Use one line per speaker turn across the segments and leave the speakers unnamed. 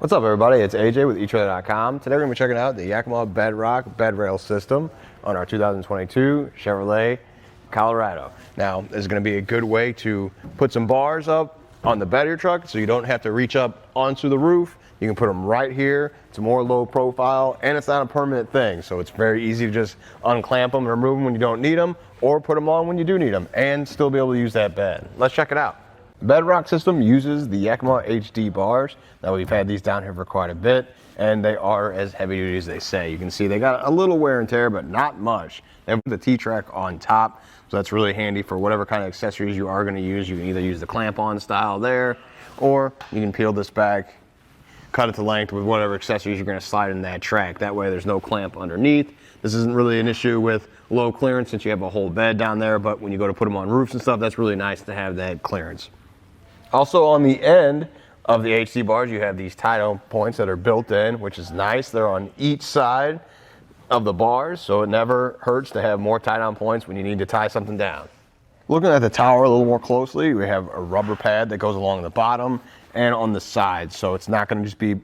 What's up, everybody? It's AJ with etrailer.com. Today we're going to be checking out the Yakima BedRock bed rail system on our 2022 Chevrolet Colorado. Now, this is going to be a good way to put some bars up on the bed of your truck so you don't have to reach up onto the roof. You can put them right here. It's more low profile and it's not a permanent thing, so it's very easy to just unclamp them and remove them when you don't need them, or put them on when you do need them and still be able to use that bed. Let's check it out. BedRock System uses the Yakima HD Bars. Now, we've had these down here for quite a bit, and they are as heavy duty as they say. You can see they got a little wear and tear, but not much. They have the T-track on top, so that's really handy for whatever kind of accessories you are going to use. You can either use the clamp-on style there, or you can peel this back, cut it to length with whatever accessories you're going to slide in that track. That way there's no clamp underneath. This isn't really an issue with low clearance since you have a whole bed down there, but when you go to put them on roofs and stuff, that's really nice to have that clearance. Also, on the end of the HD bars, you have these tie-down points that are built in, which is nice. They're on each side of the bars, so it never hurts to have more tie-down points when you need to tie something down. Looking at the tower a little more closely, we have a rubber pad that goes along the bottom and on the sides, so it's not going to just be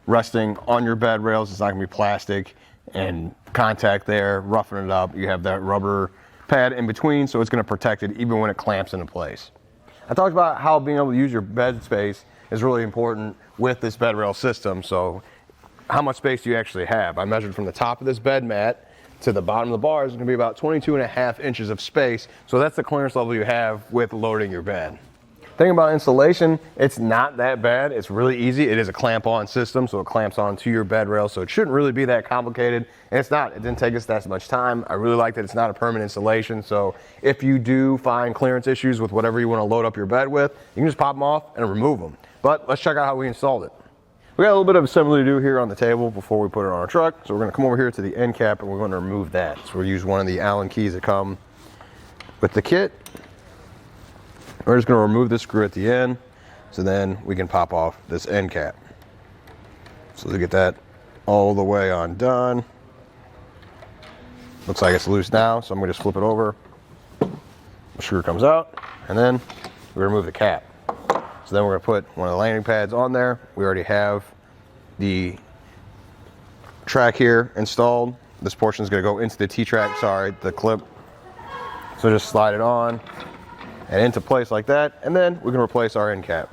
resting on your bed rails. It's not going to be plastic and contact there, roughing it up. You have that rubber pad in between, so it's going to protect it even when it clamps into place. I talked about how being able to use your bed space is really important with this bed rail system. So how much space do you actually have? I measured from the top of this bed mat to the bottom of the bars. It's going to be about 22.5 inches of space. So that's the clearance level you have with loading your bed. Thing about installation, it's not that bad. It's really easy. It is a clamp-on system, so it clamps onto your bed rail, so it shouldn't really be that complicated. And it's not. It didn't take us that much time. I really like that it's not a permanent installation, so if you do find clearance issues with whatever you want to load up your bed with, you can just pop them off and remove them. But let's check out how we installed it. We got a little bit of assembly to do here on the table before we put it on our truck, so we're going to come over here to the end cap and we're going to remove that. So we'll use one of the Allen keys that come with the kit. We're just going to remove this screw at the end, so then we can pop off this end cap. So to get that all the way undone. Looks like it's loose now, so I'm going to just flip it over. The screw comes out, and then we remove the cap. So then we're going to put one of the landing pads on there. We already have the track here installed. This portion is going to go into the T-track, the clip. So just slide it on and into place like that, and then we can replace our end cap.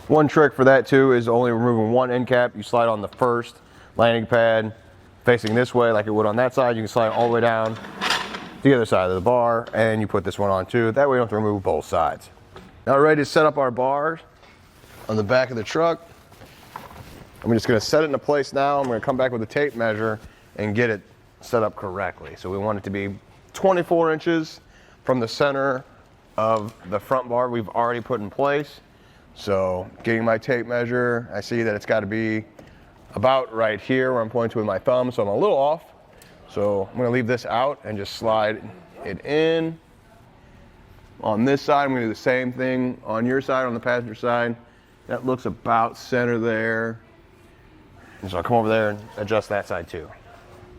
One trick for that too is only removing one end cap. You slide on the first landing pad facing this way like it would on that side. You can slide all the way down to the other side of the bar, and you put this one on too. That way you don't have to remove both sides. Now we're ready to set up our bars on the back of the truck. I'm just going to set it into place now. I'm going to come back with a tape measure and get it set up correctly. So we want it to be 24 inches from the center of the front bar we've already put in place. So getting my tape measure, I see that it's got to be about right here where I'm pointing to with my thumb, so I'm a little off. So I'm going to leave this out and just slide it in. On this side, I'm going to do the same thing on your side, on the passenger side. That looks about center there. And so I'll come over there and adjust that side too.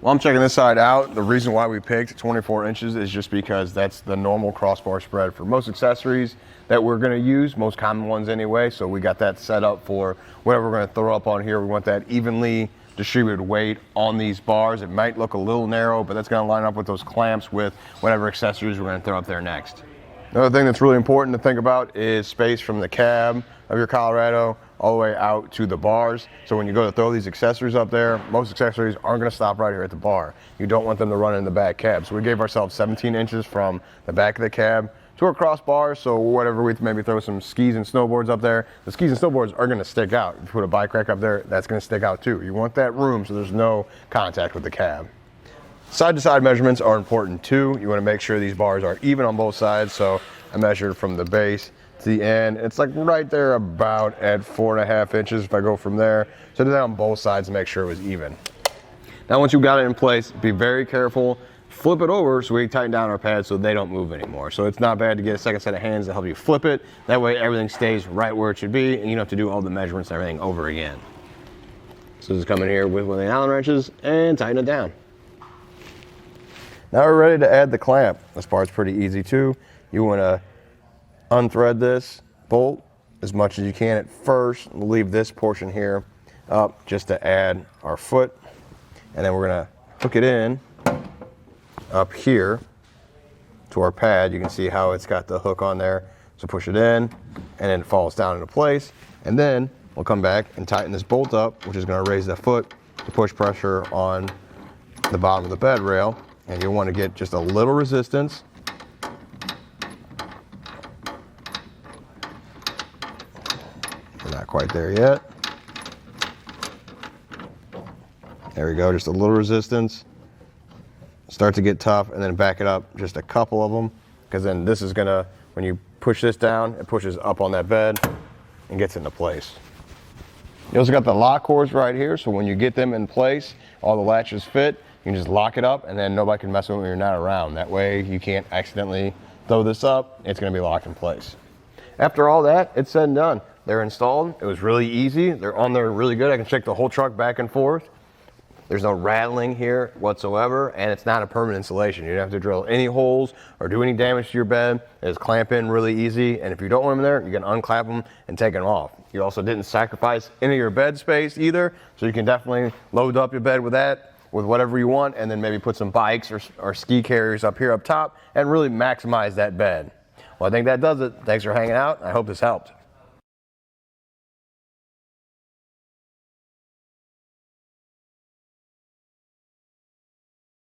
While I'm checking this side out, the reason why we picked 24 inches is just because that's the normal crossbar spread for most accessories that we're going to use, most common ones anyway. So we got that set up for whatever we're going to throw up on here. We want that evenly distributed weight on these bars. It might look a little narrow, but that's going to line up with those clamps with whatever accessories we're going to throw up there next. Another thing that's really important to think about is space from the cab of your Colorado all the way out to the bars. So when you go to throw these accessories up there, most accessories aren't going to stop right here at the bar. You don't want them to run in the back cab. So we gave ourselves 17 inches from the back of the cab to our crossbars. So whatever we maybe throw some skis and snowboards up there, the skis and snowboards are going to stick out. If you put a bike rack up there, that's going to stick out too. You want that room so there's no contact with the cab. Side-to-side measurements are important too. You want to make sure these bars are even on both sides. So I measured from the base to the end. It's like right there about at 4.5 inches if I go from there. So I did that on both sides to make sure it was even. Now once you've got it in place, be very careful. Flip it over so we tighten down our pads so they don't move anymore. So it's not bad to get a second set of hands to help you flip it. That way everything stays right where it should be and you don't have to do all the measurements and everything over again. So just come in here with one of the Allen wrenches and tighten it down. Now we're ready to add the clamp. This part's pretty easy too. You want to unthread this bolt as much as you can at first. We'll leave this portion here up just to add our foot, and then we're gonna hook it in up here to our pad. You can see how it's got the hook on there. So push it in, and then it falls down into place. And then we'll come back and tighten this bolt up, which is gonna raise the foot to push pressure on the bottom of the bed rail. And you'll wanna get just a little resistance. We're not quite there yet. There we go, just a little resistance. Start to get tough, and then back it up just a couple of them, because then this is gonna, when you push this down, it pushes up on that bed and gets into place. You also got the lock cords right here, so when you get them in place, all the latches fit, you can just lock it up, and then nobody can mess with it when you're not around. That way you can't accidentally throw this up, it's gonna be locked in place. After all that, it's said and done. They're installed, it was really easy. They're on there really good. I can shake the whole truck back and forth. There's no rattling here whatsoever, and it's not a permanent installation. You don't have to drill any holes or do any damage to your bed. It's clamp in really easy, and if you don't want them there, you can unclamp them and take them off. You also didn't sacrifice any of your bed space either, so you can definitely load up your bed with that, with whatever you want, and then maybe put some bikes or ski carriers up here up top and really maximize that bed. Well, I think that does it. Thanks for hanging out. I hope this helped.